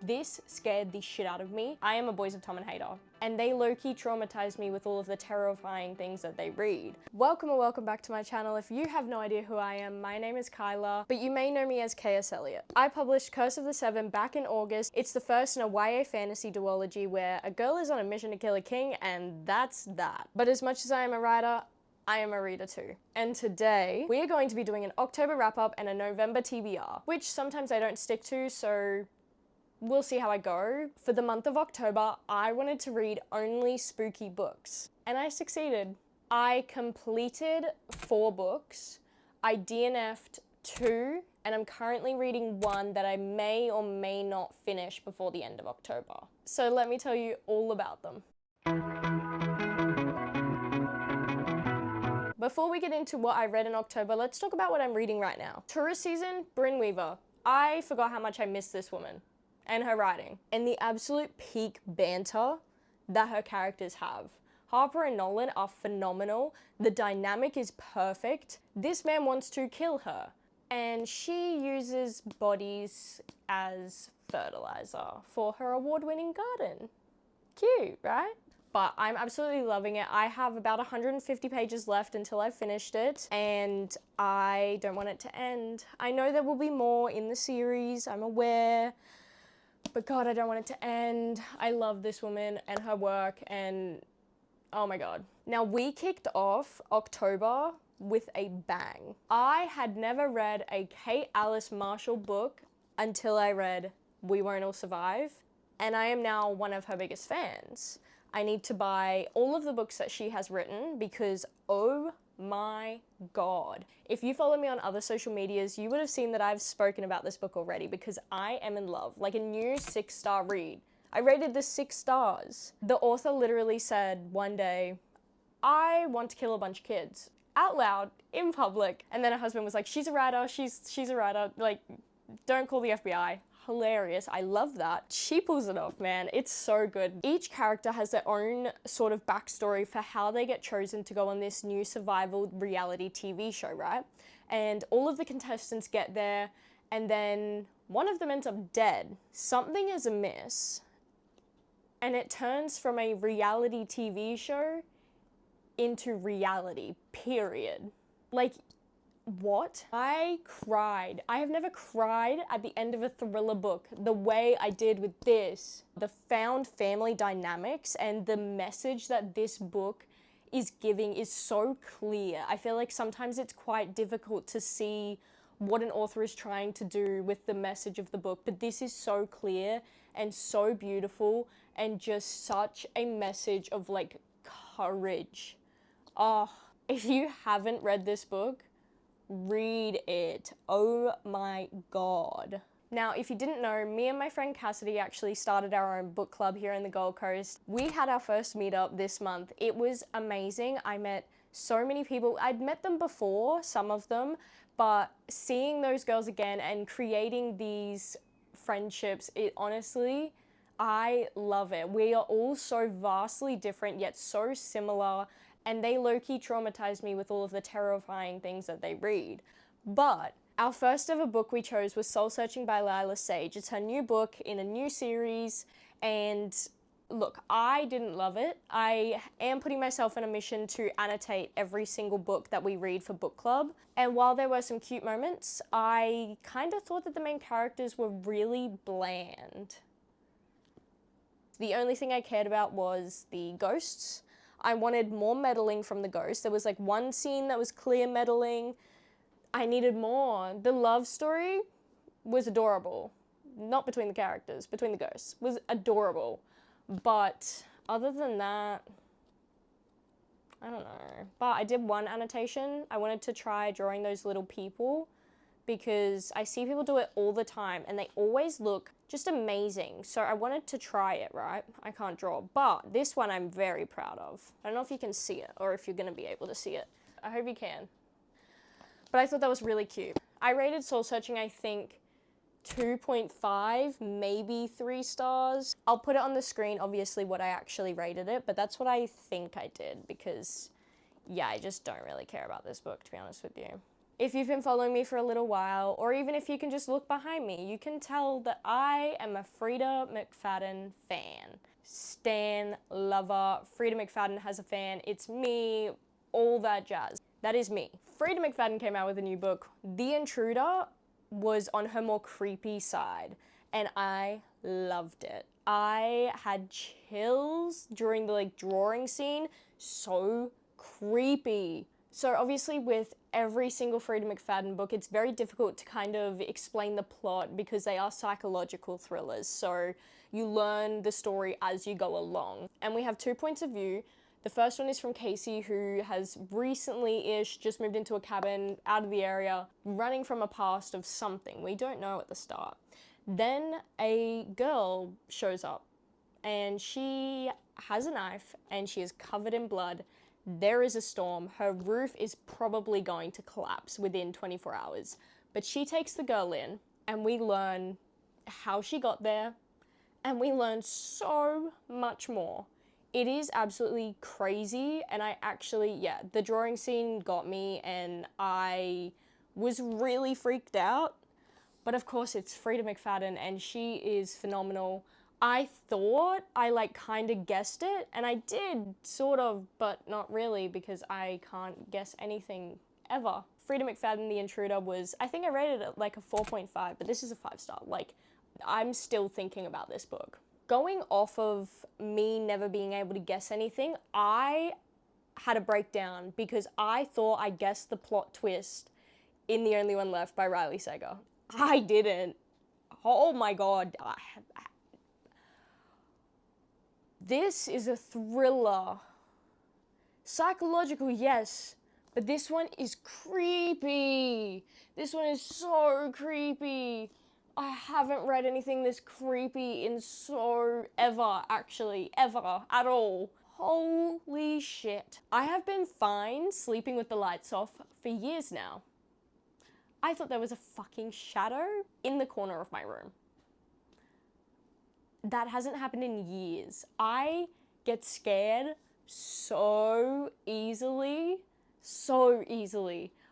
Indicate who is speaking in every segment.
Speaker 1: This scared the shit out of me. I am a Boys of Tom and hater, and they low-key traumatized me with all of the terrifying things that they read. Welcome or welcome back to my channel. If you have no idea who I am, my name is Kyla, but you may know me as K.s. Elliott. I published Curse of the Seven back in August. It's the first in a YA fantasy duology where a girl is on a mission to kill a king, and that's that. But as much as I am a writer, I am a reader too. And today, we are going to be doing an October wrap-up and a November TBR, which sometimes I don't stick to, so we'll see how I go. For the month of October, I wanted to read only spooky books, and I succeeded. I completed 4 books, I DNF'd 2, and I'm currently reading 1 that I may or may not finish before the end of October. So let me tell you all about them. Before we get into what I read in October, let's talk about what I'm reading right now. Tourist season, Brynne Weaver. I forgot how much I miss this woman and her writing, and the absolute peak banter that her characters have. Harper and Nolan are phenomenal. The dynamic is perfect. This man wants to kill her, and she uses bodies as fertilizer for her award-winning garden. Cute, right? But I'm absolutely loving it. I have about 150 pages left until I've finished it, and I don't want it to end. I know there will be more in the series, I'm aware, but God, I don't want it to end. I love this woman and her work, and oh my God. Now, we kicked off October with a bang. I had never read a Kate Alice Marshall book until I read We Won't All Survive, and I am now one of her biggest fans. I need to buy all of the books that she has written because, oh my God. If you follow me on other social medias, you would have seen that I've spoken about this book already because I am in love. Like a new 6-star read. I rated this 6 stars. The author literally said one day, I want to kill a bunch of kids. Out loud, in public. And then her husband was like, she's a writer, she's a writer, like, don't call the FBI. Hilarious. I love that. She pulls it off, man. It's so good. Each character has their own sort of backstory for how they get chosen to go on this new survival reality TV show, right? And all of the contestants get there, and then one of them ends up dead. Something is amiss, and it turns from a reality TV show into reality, period. Like, what? I cried. I have never cried at the end of a thriller book the way I did with this. The found family dynamics and the message that this book is giving is so clear. I feel like sometimes it's quite difficult to see what an author is trying to do with the message of the book, but this is so clear and so beautiful and just such a message of like courage. Oh, if you haven't read this book, read it. Oh my God. Now, if you didn't know, me and my friend Cassidy actually started our own book club here in the Gold Coast. We had our first meetup this month. It was amazing. I met so many people. I'd met them before, some of them, but seeing those girls again and creating these friendships, it honestly, I love it. We are all so vastly different yet so similar, and they low-key traumatized me with all of the terrifying things that they read. But our first ever book we chose was Soul Searching by Lila Sage. It's her new book in a new series, and look, I didn't love it. I am putting myself on a mission to annotate every single book that we read for book club, and while there were some cute moments, I kind of thought that the main characters were really bland. The only thing I cared about was the ghosts. I wanted more meddling from the ghosts. There was like one scene that was clear meddling. I needed more. The love story was adorable. Not between the characters, between the ghosts. Was adorable. But other than that, I don't know. But I did one annotation. I wanted to try drawing those little people because I see people do it all the time and they always look just amazing. So I wanted to try it, right? I can't draw, but this one I'm very proud of. I don't know if you can see it or if you're gonna be able to see it. I hope you can. But I thought that was really cute. I rated Soul Searching, I think, 2.5, maybe 3 stars. I'll put it on the screen, obviously, what I actually rated it, but that's what I think I did because, yeah, I just don't really care about this book, to be honest with you. If you've been following me for a little while, or even if you can just look behind me, you can tell that I am a Frida McFadden fan. Stan, lover, Frida McFadden has a fan, it's me, all that jazz. That is me. Frida McFadden came out with a new book. The Intruder was on her more creepy side, and I loved it. I had chills during the drawing scene. So creepy. So obviously with every single Frida McFadden book, it's very difficult to kind of explain the plot because they are psychological thrillers. So you learn the story as you go along. And we have 2 points of view. The first one is from Casey, who has recently-ish just moved into a cabin out of the area, running from a past of something. We don't know at the start. Then a girl shows up and she has a knife and she is covered in blood. There is a storm. Her roof is probably going to collapse within 24 hours. But she takes the girl in and we learn how she got there and we learn so much more. It is absolutely crazy, and I actually, the drawing scene got me and I was really freaked out. But of course it's Frida McFadden and she is phenomenal. I thought I kind of guessed it, and I did, sort of, but not really because I can't guess anything ever. Frida McFadden, The Intruder was, I think I rated it a 4.5, but this is a 5-star. I'm still thinking about this book. Going off of me never being able to guess anything, I had a breakdown because I thought I guessed the plot twist in The Only One Left by Riley Sager. I didn't. Oh my god. This is a thriller. Psychological, yes, but this one is creepy. This one is so creepy. I haven't read anything this creepy in ever, at all. Holy shit. I have been fine sleeping with the lights off for years now. I thought there was a fucking shadow in the corner of my room. That hasn't happened in years. I get scared so easily.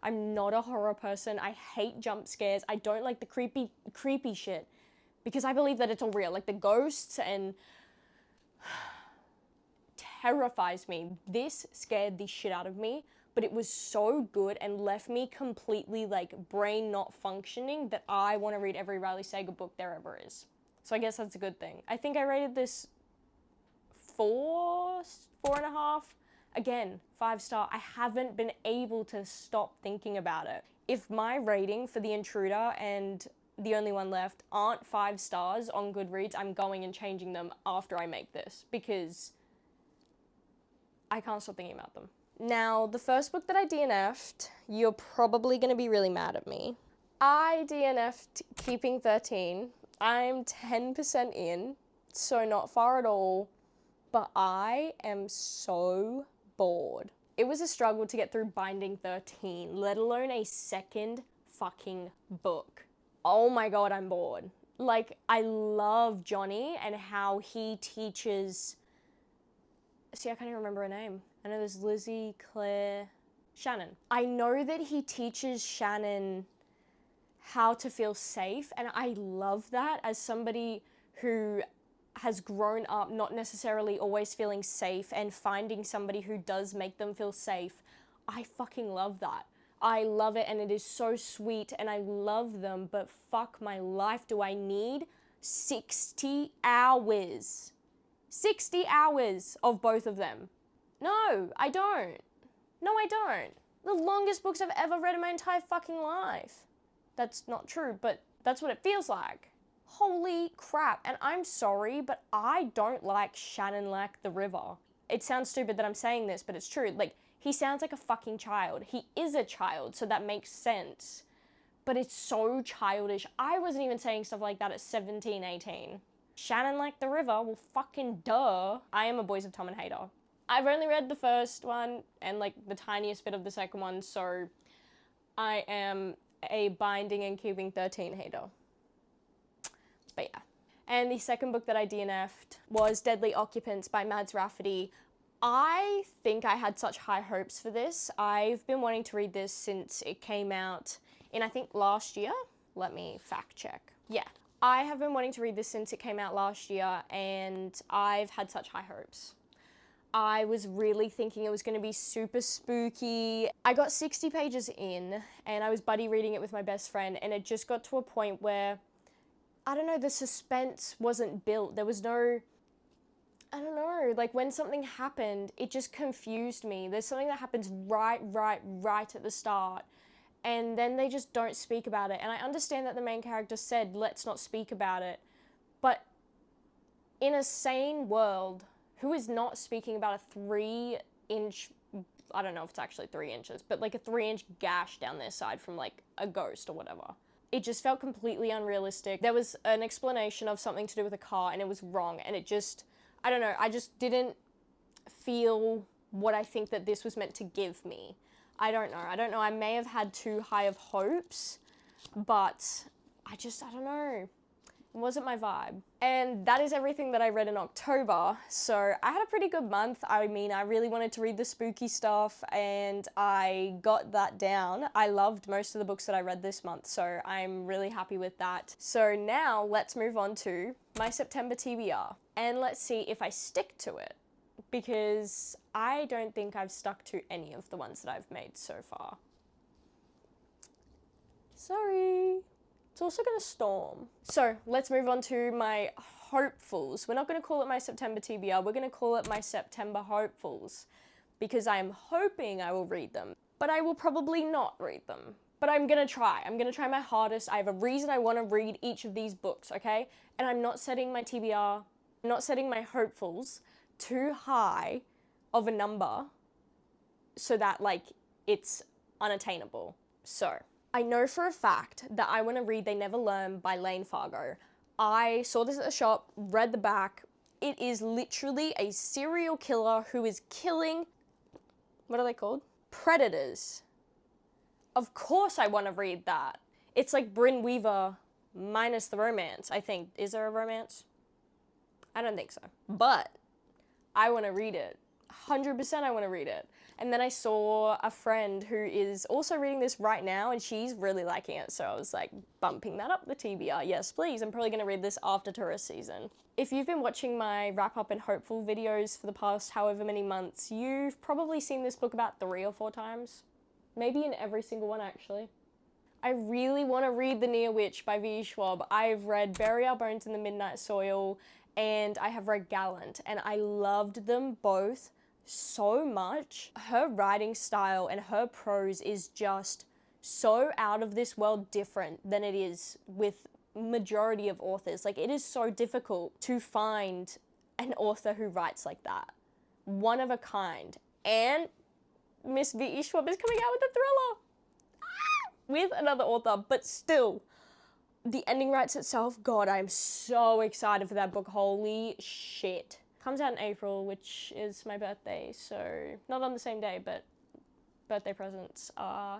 Speaker 1: I'm not a horror person. I hate jump scares. I don't like the creepy shit because I believe that it's all real, the ghosts, and terrifies me. This scared the shit out of me, but it was so good and left me completely brain not functioning that I want to read every Riley Sager book there ever is. So I guess that's a good thing. I think I rated this 4.5. Again, 5-star. I haven't been able to stop thinking about it. If my rating for The Intruder and The Only One Left aren't 5 stars on Goodreads, I'm going and changing them after I make this because I can't stop thinking about them. Now, the first book that I DNF'd, you're probably going to be really mad at me. I DNF'd Keeping 13. I'm 10% in, so not far at all, but I am so bored. It was a struggle to get through Binding 13, let alone a second fucking book. Oh my god, I'm bored. I love Johnny and how he teaches... See, I can't even remember her name. I know there's Lizzie, Claire, Shannon. I know that he teaches Shannon how to feel safe, and I love that as somebody who has grown up not necessarily always feeling safe and finding somebody who does make them feel safe. I fucking love that. I love it, and it is so sweet, and I love them, but fuck my life, do I need 60 hours? 60 hours of both of them. No, I don't. No, I don't. The longest books I've ever read in my entire fucking life. That's not true, but that's what it feels like. Holy crap. And I'm sorry, but I don't like Shannon like the river. It sounds stupid that I'm saying this, but it's true. He sounds like a fucking child. He is a child, so that makes sense. But it's so childish. I wasn't even saying stuff like that at 17, 18. Shannon like the river, well fucking duh. I am a Boys of Tom and hater. I've only read the first one and the tiniest bit of the second one, so I am a Binding and Keeping 13 hater. But yeah. And the second book that I DNF'd was Deadly Occupants by Mads Rafferty. I think I had such high hopes for this. I've been wanting to read this since it came out in, I think, last year. Let me fact check. Yeah. I have been wanting to read this since it came out last year, and I've had such high hopes. I was really thinking it was going to be super spooky. I got 60 pages in, and I was buddy reading it with my best friend, and it just got to a point where, I don't know, the suspense wasn't built. There was no, I don't know, like when something happened, it just confused me. There's something that happens right at the start, and then they just don't speak about it. And I understand that the main character said, let's not speak about it, but in a sane world, who is not speaking about a 3-inch, I don't know if it's actually 3 inches, but like a 3-inch gash down their side from like a ghost or whatever. It just felt completely unrealistic. There was an explanation of something to do with a car and it was wrong, and it just, I don't know, I just didn't feel what I think that this was meant to give me. I don't know, I may have had too high of hopes, but I don't know. It wasn't my vibe. And that is everything that I read in October. So I had a pretty good month. I mean, I really wanted to read the spooky stuff and I got that down. I loved most of the books that I read this month, so I'm really happy with that. So now let's move on to my September TBR. And let's see if I stick to it, because I don't think I've stuck to any of the ones that I've made so far. Sorry. It's also gonna storm. So let's move on to my hopefuls. We're not gonna call it my September TBR, we're gonna call it my September hopefuls, because I am hoping I will read them, but I will probably not read them. But I'm gonna try my hardest. I have a reason I wanna read each of these books, okay? And I'm not setting my TBR, I'm not setting my hopefuls too high of a number so that like it's unattainable. So I know for a fact that I want to read They Never Learn by Lane Fargo. I saw this at the shop, read the back. It is literally a serial killer who is killing, what are they called? Predators. Of course I want to read that. It's like Bryn Weaver minus the romance, I think. Is there a romance? I don't think so. But I want to read it. 100% I want to read it. And then I saw a friend who is also reading this right now and she's really liking it. So I was like, bumping that up the TBR. Yes, please. I'm probably going to read this after tourist season. If you've been watching my wrap up and hopeful videos for the past however many months, you've probably seen this book about 3 or 4 times. Maybe in every single one, actually. I really want to read The Near Witch by V.E. Schwab. I've read Bury Our Bones in the Midnight Soil and I have read Gallant, and I loved them both so much. Her writing style and her prose is just so out of this world different than it is with majority of authors. Like, it is so difficult to find an author who writes like that. One of a kind. And Miss V.E. Schwab is coming out with a thriller with another author, but still, the ending writes itself. God, I'm so excited for that book. Holy shit. Comes out in April, which is my birthday, so not on the same day, but birthday presents.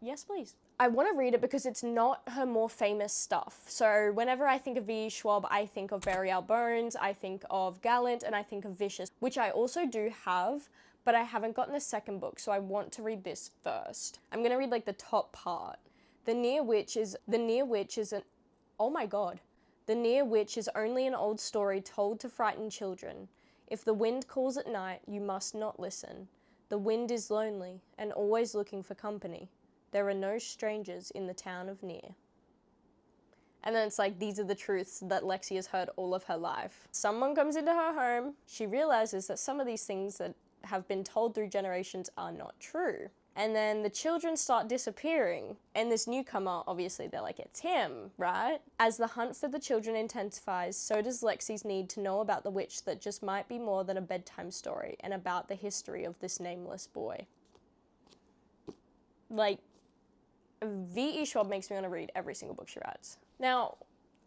Speaker 1: Yes, please. I want to read it because it's not her more famous stuff. So whenever I think of V.E. Schwab, I think of Bury Our Bones, I think of Gallant, and I think of Vicious, which I also do have, but I haven't gotten the second book, so I want to read this first. I'm going to read like the top part. The Near Witch is an, oh my god. The Near Witch is only an old story told to frighten children. If the wind calls at night, you must not listen. The wind is lonely and always looking for company. There are no strangers in the town of Near. And then it's like, these are the truths that Lexi has heard all of her life. Someone comes into her home. She realizes that some of these things that have been told through generations are not true. And then the children start disappearing. And this newcomer, obviously they're like, it's him, right? As the hunt for the children intensifies, so does Lexi's need to know about the witch that just might be more than a bedtime story and about the history of this nameless boy. Like, V.E. Schwab makes me want to read every single book she writes. Now,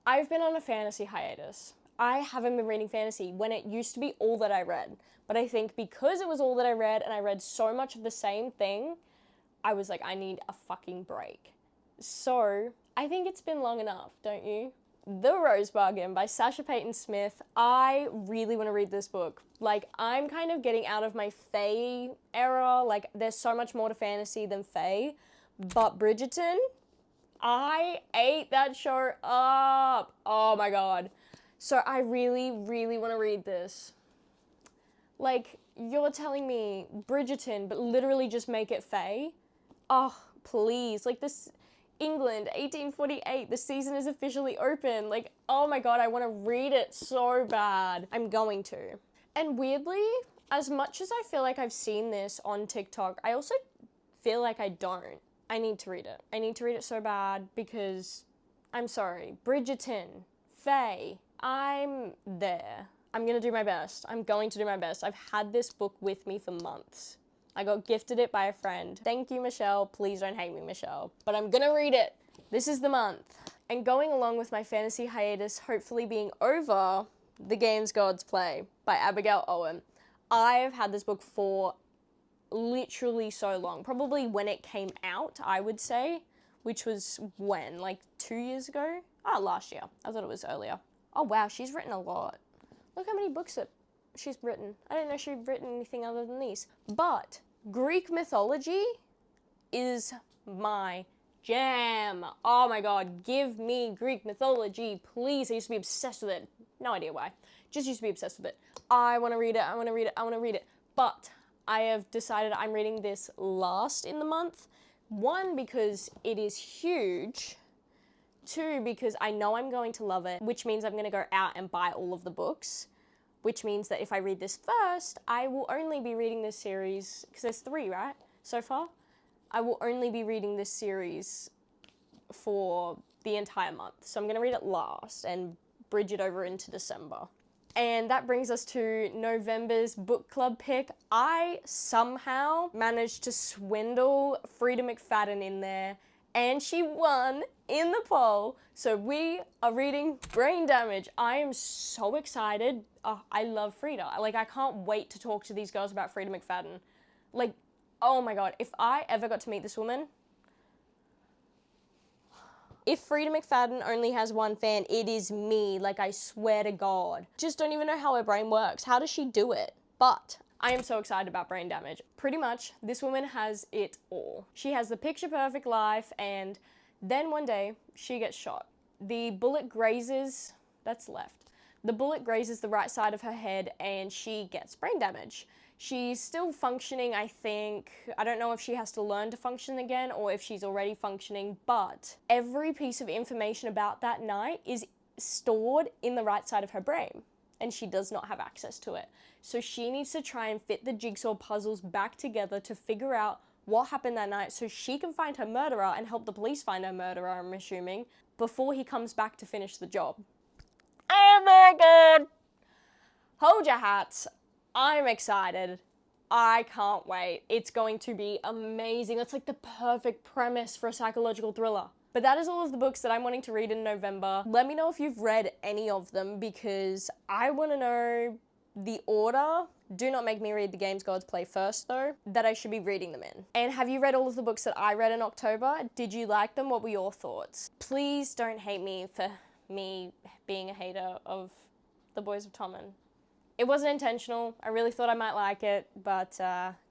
Speaker 1: I've been on a fantasy hiatus. I haven't been reading fantasy when it used to be all that I read. But I think because it was all that I read and I read so much of the same thing, I was like, I need a fucking break. So I think it's been long enough, don't you? The Rose Bargain by Sasha Payton Smith. I really want to read this book. Like, I'm kind of getting out of my fae era. Like, there's so much more to fantasy than fae. But Bridgerton, I ate that show up. Oh my god. So I really, really want to read this. Like, you're telling me Bridgerton, but literally just make it fae? Oh, please. Like, this... England, 1848, the season is officially open. Like, oh my god, I want to read it so bad. I'm going to. And weirdly, as much as I feel like I've seen this on TikTok, I also feel like I don't. I need to read it. I need to read it so bad because, I'm sorry, Bridgerton, Faye, I'm there. I'm gonna do my best. I'm going to do my best. I've had this book with me for months. I got gifted it by a friend. Thank you, Michelle. Please don't hate me, Michelle. But I'm gonna read it. This is the month. And going along with my fantasy hiatus hopefully being over, The Games Gods Play by Abigail Owen. I've had this book for literally so long. Probably when it came out, I would say. Which was when? Like 2 years ago? Oh, last year. I thought it was earlier. Oh wow, she's written a lot. Look how many books that she's written. I didn't know she'd written anything other than these. But Greek mythology is my jam. Oh my god, give me Greek mythology, please. I used to be obsessed with it. No idea why. Just used to be obsessed with it. I want to read it, I want to read it, I want to read it. But I have decided I'm reading this last in the month. One, because it is huge. Two, because I know I'm going to love it, which means I'm going to go out and buy all of the books. Which means that if I read this first, I will only be reading this series, because there's 3, right, so far? I will only be reading this series for the entire month. So I'm going to read it last and bridge it over into December. And that brings us to November's book club pick. I somehow managed to swindle Frida McFadden in there, and she won in the poll. So we are reading Brain Damage. I am so excited. Oh, I love Frida. Like, I can't wait to talk to these girls about Frida McFadden. Like, oh my god, if I ever got to meet this woman... If Frida McFadden only has one fan, it is me. Like, I swear to god. Just don't even know how her brain works. How does she do it? But I am so excited about Brain Damage. Pretty much, this woman has it all. She has the picture-perfect life, and then one day, she gets shot. The bullet grazes... That's left. The bullet grazes the right side of her head, and she gets brain damage. She's still functioning, I think. I don't know if she has to learn to function again or if she's already functioning, but every piece of information about that night is stored in the right side of her brain, and she does not have access to it. So she needs to try and fit the jigsaw puzzles back together to figure out what happened that night so she can find her murderer and help the police find her murderer, I'm assuming, before he comes back to finish the job. Oh my god! Hold your hats. I'm excited. I can't wait. It's going to be amazing. That's like the perfect premise for a psychological thriller. But that is all of the books that I'm wanting to read in November. Let me know if you've read any of them because I want to know the order. Do not make me read The Games Gods Play first though, that I should be reading them in. And have you read all of the books that I read in October? Did you like them? What were your thoughts? Please don't hate me for me being a hater of The Boys of Tommen. It wasn't intentional. I really thought I might like it, but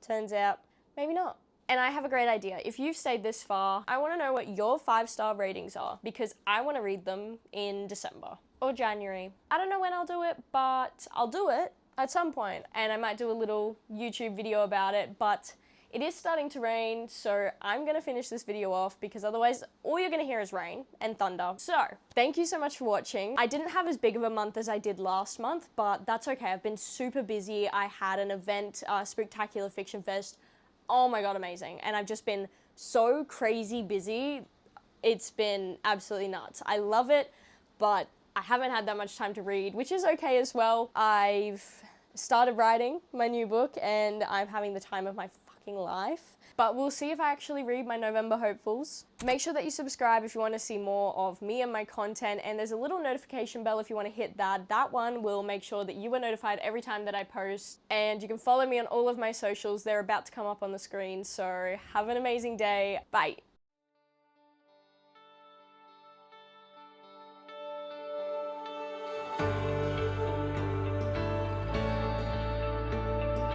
Speaker 1: turns out maybe not. And I have a great idea. If you've stayed this far, I want to know what your 5-star ratings are because I want to read them in December or January. I don't know when I'll do it, but I'll do it at some point. And I might do a little YouTube video about it, but it is starting to rain, so I'm gonna finish this video off because otherwise all you're gonna hear is rain and thunder. So, thank you so much for watching. I didn't have as big of a month as I did last month, but that's okay. I've been super busy. I had an event, Spectacular Fiction Fest. Oh my god, amazing. And I've just been so crazy busy. It's been absolutely nuts. I love it, but I haven't had that much time to read, which is okay as well. I've started writing my new book and I'm having the time of my life. But we'll see if I actually read my November hopefuls. Make sure that you subscribe if you want to see more of me and my content, and there's a little notification bell if you want to hit that. That one will make sure that you are notified every time that I post, and you can follow me on all of my socials. They're about to come up on the screen, so have an amazing day. Bye.